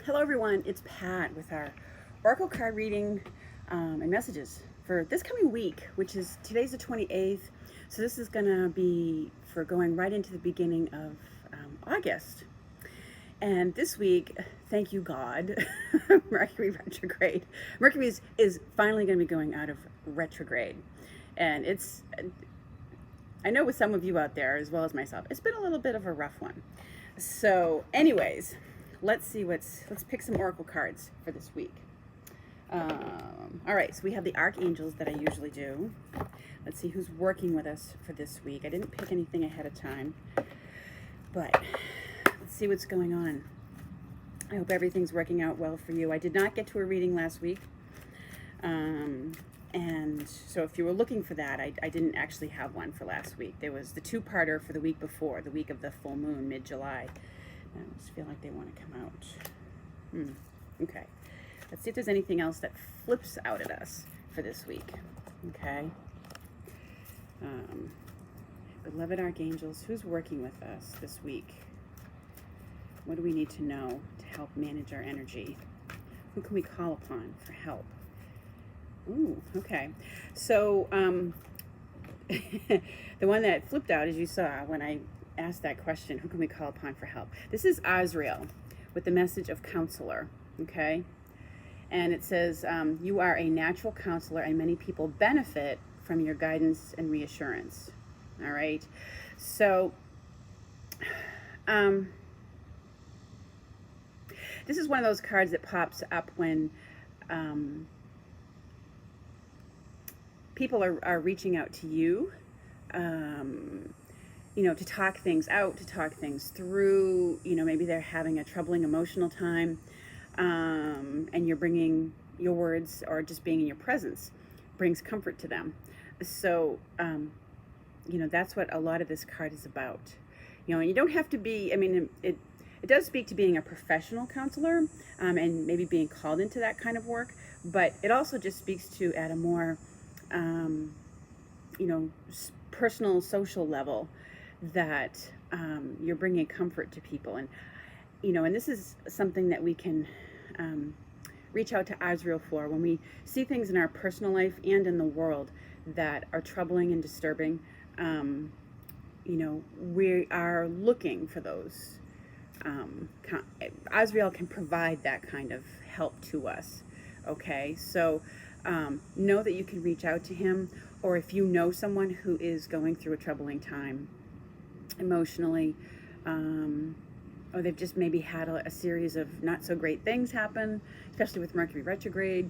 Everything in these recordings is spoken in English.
Hello everyone, it's Pat with our Oracle card reading and messages for this coming week, which is today's the 28th. So this is going to be for going right into the beginning of August. And this week, thank you God, Mercury retrograde. Mercury is finally going to be going out of retrograde. And I know with some of you out there, as well as myself, it's been a little bit of a rough one. So anyways, let's pick some oracle cards for this week. All right, so we have the archangels that I usually do. Let's see who's working with us for this week. I didn't pick anything ahead of time, but let's see what's going on. I hope everything's working out well for you. I did not get to a reading last week, and so if you were looking for that, I didn't actually have one for last week. There was the two-parter for the week before, the week of the full moon, mid-July. I just feel like they want to come out. Okay. Let's see if there's anything else that flips out at us for this week. Okay. Beloved archangels, who's working with us this week? What do we need to know to help manage our energy? Who can we call upon for help? Ooh, okay. So, the one that flipped out, as you saw, when I asked that question, who can we call upon for help? This is Azrael with the message of counselor, okay? And it says, you are a natural counselor and many people benefit from your guidance and reassurance, all right? So, this is one of those cards that pops up when people are reaching out to you, you know, to talk things out, to talk things through. You know, maybe they're having a troubling emotional time, and you're bringing your words or just being in your presence brings comfort to them. So, you know, that's what a lot of this card is about. You know, and you don't have to be, I mean, it does speak to being a professional counselor, and maybe being called into that kind of work, but it also just speaks to at a more, you know, personal, social level that you're bringing comfort to people. And, you know, and this is something that we can reach out to Azrael for when we see things in our personal life and in the world that are troubling and disturbing. You know, we are looking for those. Azrael can provide that kind of help to us. Okay, so know that you can reach out to him, or if you know someone who is going through a troubling time emotionally, or they've just maybe had a series of not so great things happen, especially with Mercury retrograde,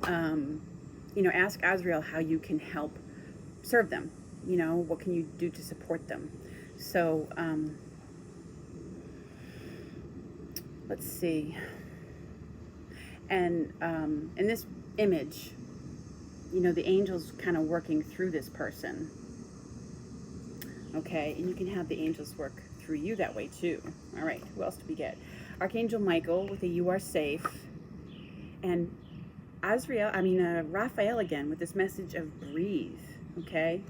you know, ask Azrael how you can help serve them. You know, what can you do to support them? So, let's see. And in this image, you know, the angels kind of working through this person. Okay, and you can have the angels work through you that way too. All right, who else do we get? Archangel Michael with a "You are safe," and Raphael again with this message of breathe. Okay.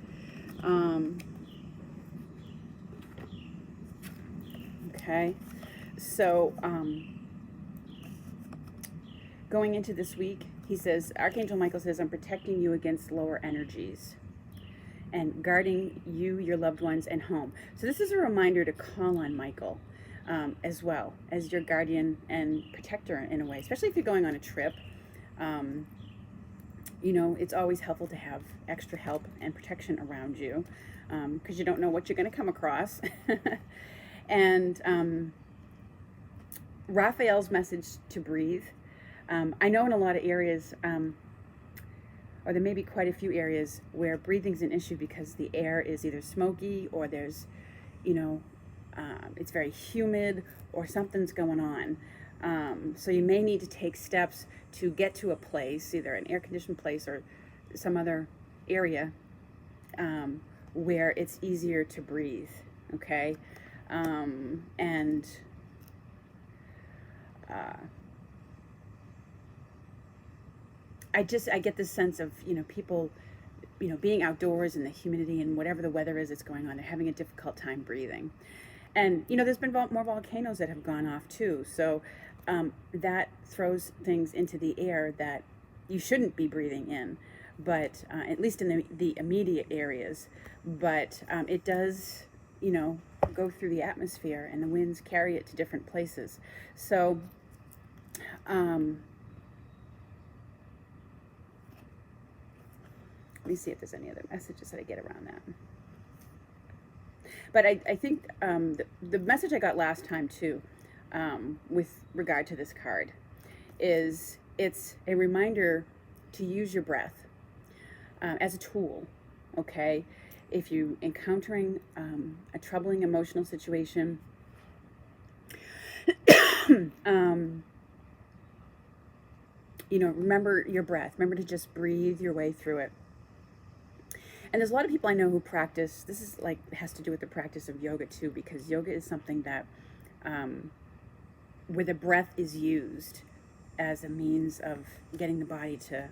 Okay. So, going into this week, he says, Archangel Michael says, I'm protecting you against lower energies and guarding you, your loved ones, and home. So this is a reminder to call on Michael, as well as your guardian and protector in a way, especially if you're going on a trip. You know, it's always helpful to have extra help and protection around you, because you don't know what you're going to come across. And Raphael's message to breathe. I know in a lot of areas, or there may be quite a few areas where breathing's an issue because the air is either smoky or there's, you know, it's very humid or something's going on. So you may need to take steps to get to a place, either an air-conditioned place or some other area, where it's easier to breathe, okay? And I get this sense of, you know, people, you know, being outdoors in the humidity and whatever the weather is that's going on, they're having a difficult time breathing. And, you know, there's been more volcanoes that have gone off too. So that throws things into the air that you shouldn't be breathing in, but at least in the immediate areas. But it does, you know, go through the atmosphere, and the winds carry it to different places. So, let me see if there's any other messages that I get around that. But I think the message I got last time too, with regard to this card, is it's a reminder to use your breath as a tool, okay? If you're encountering a troubling emotional situation, you know, remember your breath. Remember to just breathe your way through it. And there's a lot of people I know who practice, this is like, has to do with the practice of yoga too, because yoga is something that, where the breath is used as a means of getting the body to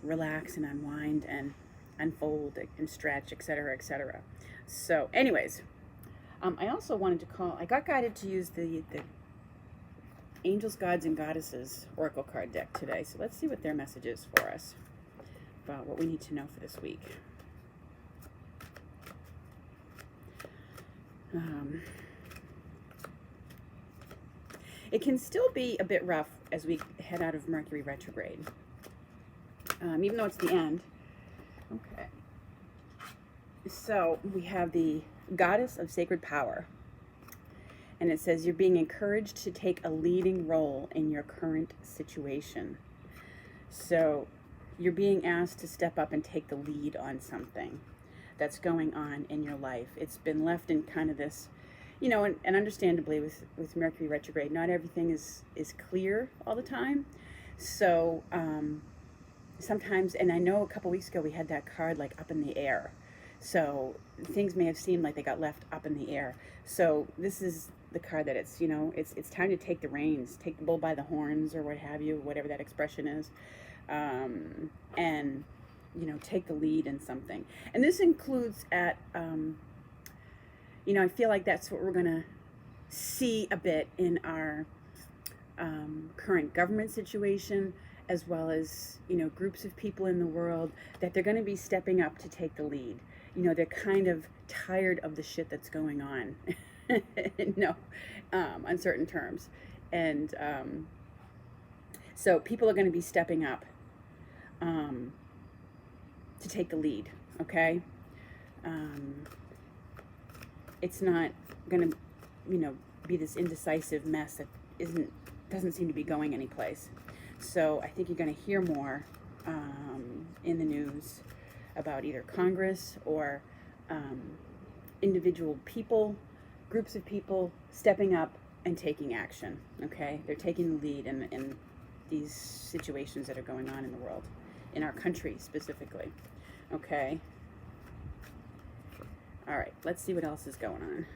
relax and unwind and unfold and stretch, etc., etc. So anyways, I also wanted to call, I got guided to use the Angels, Gods, and Goddesses Oracle card deck today. So let's see what their message is for us about what we need to know for this week. It can still be a bit rough as we head out of Mercury retrograde, even though it's the end. Okay. So we have the Goddess of Sacred Power. And it says you're being encouraged to take a leading role in your current situation. So you're being asked to step up and take the lead on something that's going on in your life. It's been left in kind of this, you know, and understandably with Mercury retrograde, not everything is clear all the time. So sometimes, and I know a couple weeks ago we had that card like up in the air. So things may have seemed like they got left up in the air. So this is the card that it's, you know, it's time to take the reins, take the bull by the horns, or what have you, whatever that expression is, and, you know, take the lead in something. And this includes at, you know, I feel like that's what we're going to see a bit in our current government situation, as well as, you know, groups of people in the world, that they're going to be stepping up to take the lead. You know, they're kind of tired of the shit that's going on, no, on certain terms. And so people are going to be stepping up to take the lead, okay? It's not going to, you know, be this indecisive mess that doesn't seem to be going anyplace. So I think you're going to hear more in the news about either Congress or individual people, groups of people stepping up and taking action, okay? They're taking the lead in these situations that are going on in the world, in our country specifically, okay? All right, let's see what else is going on.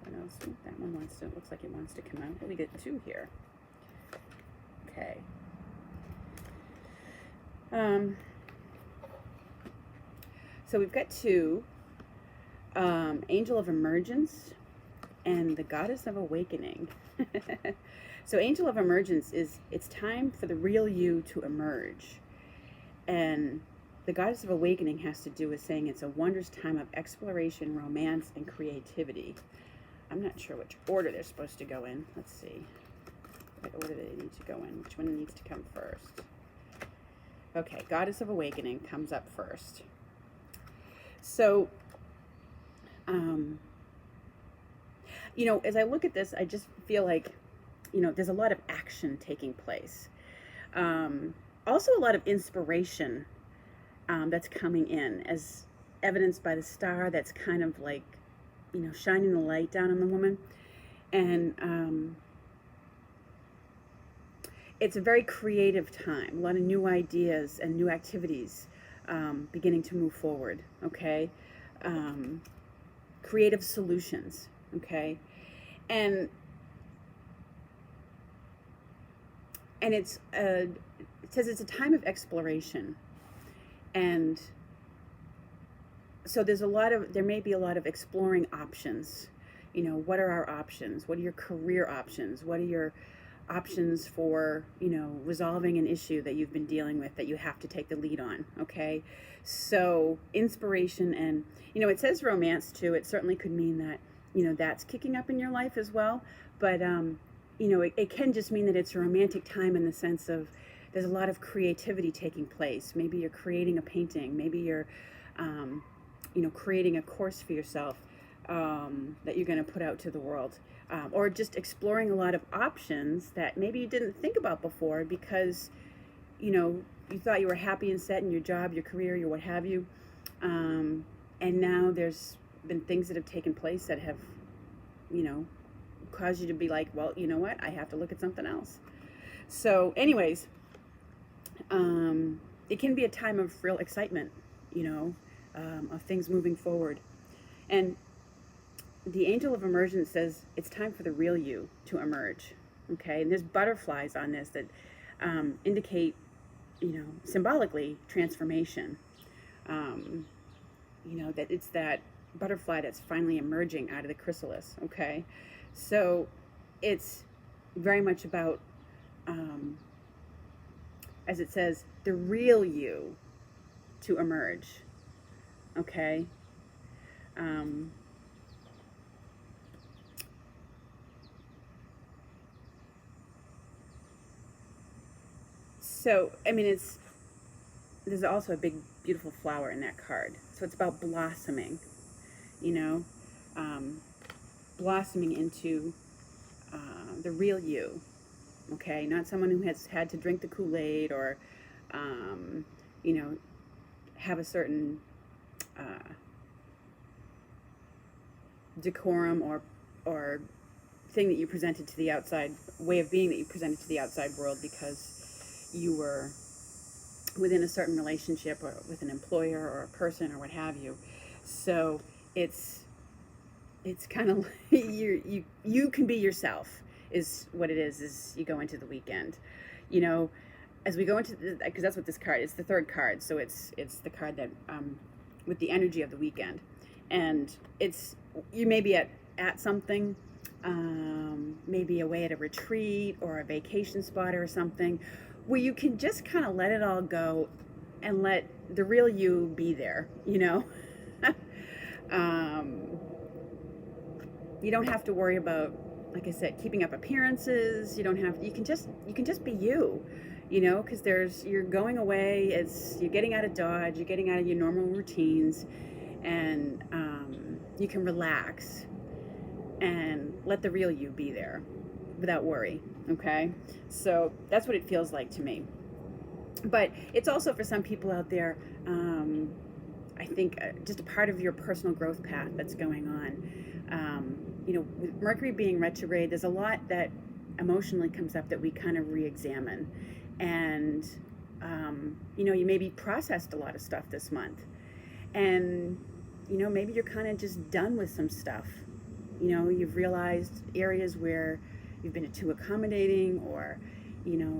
What else? Ooh, that one wants to, looks like it wants to come out. Oh, we get two here. Okay. So we've got two, Angel of Emergence and the Goddess of Awakening. So Angel of Emergence is, it's time for the real you to emerge. And the Goddess of Awakening has to do with saying it's a wondrous time of exploration, romance, and creativity. I'm not sure which order they're supposed to go in. Let's see. What order they need to go in. Which one needs to come first? Okay, Goddess of Awakening comes up first. So, you know, as I look at this, I just feel like, you know, there's a lot of action taking place. Also a lot of inspiration that's coming in, as evidenced by the star that's kind of like, you know, shining the light down on the woman. And it's a very creative time, a lot of new ideas and new activities beginning to move forward, okay? Creative solutions, okay? And it's it says it's a time of exploration. And so there may be a lot of exploring options, You know, what are our options? What are your career options? What are your options for, you know, resolving an issue that you've been dealing with that you have to take the lead on? Okay. So inspiration, and, you know, it says romance too. It certainly could mean that, you know, that's kicking up in your life as well. But, you know, it can just mean that it's a romantic time in the sense of there's a lot of creativity taking place. Maybe you're creating a painting. Maybe you're, you know, creating a course for yourself that you're going to put out to the world. Or just exploring a lot of options that maybe you didn't think about before because, you know, you thought you were happy and set in your job, your career, your what have you. And now there's been things that have taken place that have, you know, caused you to be like, well, you know what, I have to look at something else. So anyways, it can be a time of real excitement, you know, of things moving forward. And the angel of emergence says it's time for the real you to emerge. Okay, and there's butterflies on this that indicate, you know, symbolically transformation. You know, that it's that butterfly that's finally emerging out of the chrysalis. Okay, so it's very much about, as it says, the real you to emerge. Okay. So, I mean, there's also a big, beautiful flower in that card. So it's about blossoming, you know, blossoming into the real you, okay? Not someone who has had to drink the Kool-Aid or, you know, have a certain decorum or thing that you presented to the outside, way of being that you presented to the outside world because you were within a certain relationship or with an employer or a person or what have you. So it's kind of you can be yourself is what it is you go into the weekend, you know, as we go into because that's what this card is, the third card. So it's the card that with the energy of the weekend, and it's you may be at something, maybe away at a retreat or a vacation spot or something, where you can just kind of let it all go and let the real you be there, you know. You don't have to worry about, like I said, keeping up appearances. You don't have, you can just be you, you know, because you're going away, you're getting out of Dodge, you're getting out of your normal routines, and you can relax and let the real you be there without worry. Okay, so that's what it feels like to me. But it's also for some people out there, I think, just a part of your personal growth path that's going on. You know, with Mercury being retrograde, there's a lot that emotionally comes up that we kind of re-examine. And, you know, you maybe processed a lot of stuff this month. And, you know, maybe you're kind of just done with some stuff. You know, you've realized areas where you've been too accommodating, or, you know,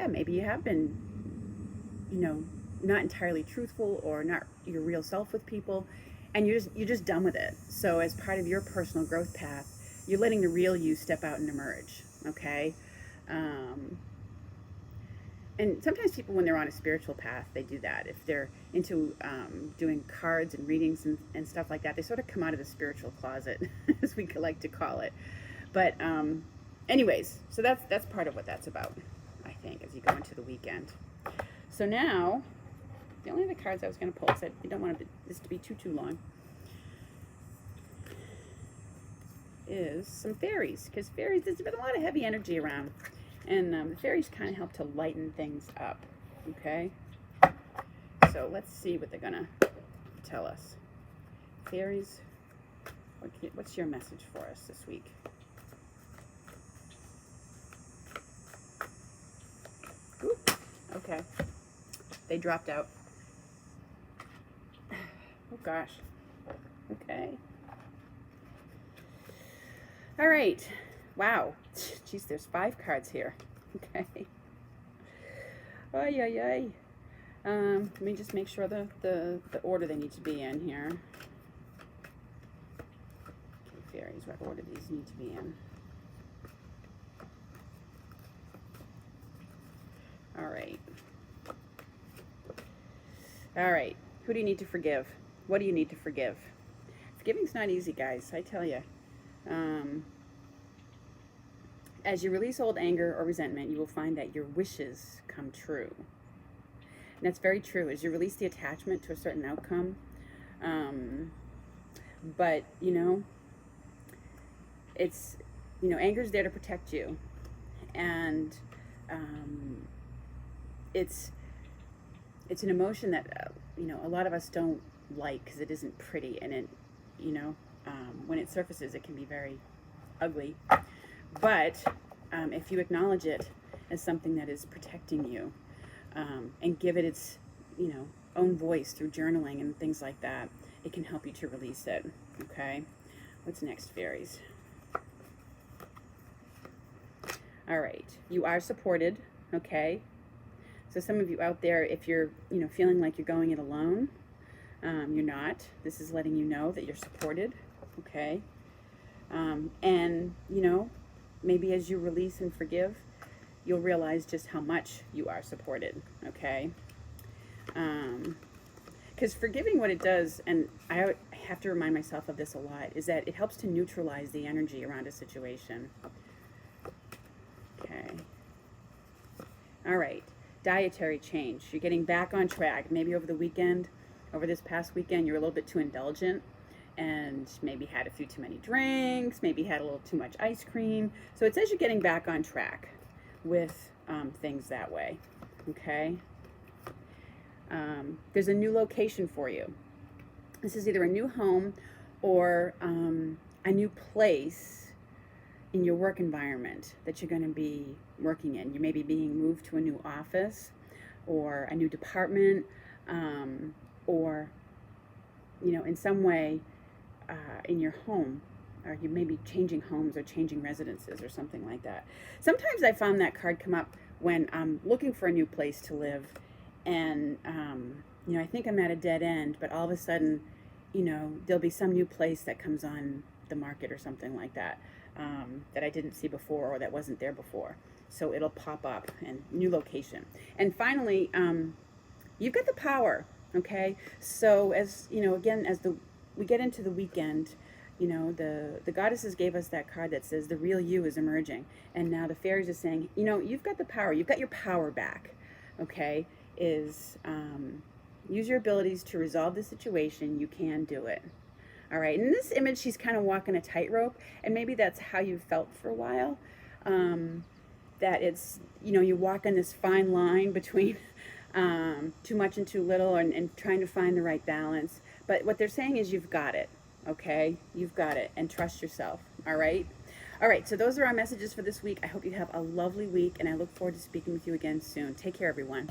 maybe you have been, you know, not entirely truthful or not your real self with people, and you're just done with it. So as part of your personal growth path, you're letting the real you step out and emerge. Okay. And sometimes people, when they're on a spiritual path, they do that. If they're into doing cards and readings and stuff like that, they sort of come out of the spiritual closet, as we like to call it. But anyways, so that's part of what that's about, I think, as you go into the weekend. So now, the only other cards I was going to pull, because I don't want this to be too long, is some fairies. Because fairies, there's been a lot of heavy energy around. And the fairies kind of help to lighten things up. Okay? So let's see what they're going to tell us. Fairies, what's your message for us this week? Ooh, okay. They dropped out. Oh gosh. Okay. All right. Wow. Jeez, there's 5 cards here. Okay. Ay, ay, ay. Let me just make sure the order they need to be in here. Okay, fairies, what order these need to be in. All right. All right. Who do you need to forgive? What do you need to forgive? Forgiving's not easy, guys, I tell you. As you release old anger or resentment, you will find that your wishes come true. And that's very true. As you release the attachment to a certain outcome, but it's anger is there to protect you, and it's an emotion that a lot of us don't like because it isn't pretty, and it when it surfaces it can be very ugly. But if you acknowledge it as something that is protecting you, and give it its own voice through journaling and things like that, it can help you to release it. Okay, what's next, fairies? All right, you are supported. Okay, so some of you out there, if you're feeling like you're going it alone, you're not. This is letting you know that you're supported. Okay, and maybe as you release and forgive, you'll realize just how much you are supported. Okay, because forgiving, what it does, and I have to remind myself of this a lot, is that it helps to neutralize the energy around a situation. Okay. All right. Dietary change. You're getting back on track. Maybe over the weekend, over this past weekend, you're a little bit too indulgent and maybe had a few too many drinks, maybe had a little too much ice cream. So it says you're getting back on track with things that way. Okay. There's a new location for you. This is either a new home or a new place in your work environment that you're going to be working in. You may be being moved to a new office or a new department, or in some way in your home, or you may be changing homes or changing residences or something like that. Sometimes I found that card come up when I'm looking for a new place to live, and I think I'm at a dead end, but all of a sudden there'll be some new place that comes on the market or something like that, that I didn't see before or that wasn't there before. So it'll pop up, and new location. And finally, you've got the power. Okay, so as again, as we get into the weekend, the goddesses gave us that card that says the real you is emerging, and now the fairies are saying, you've got the power. You've got your power back. Okay, is use your abilities to resolve the situation. You can do it. All right, in this image, she's kind of walking a tightrope, and maybe that's how you felt for a while. That it's, you walk on this fine line between too much and too little, and trying to find the right balance. But what they're saying is you've got it, okay? You've got it, and trust yourself, all right? All right, so those are our messages for this week. I hope you have a lovely week, and I look forward to speaking with you again soon. Take care, everyone.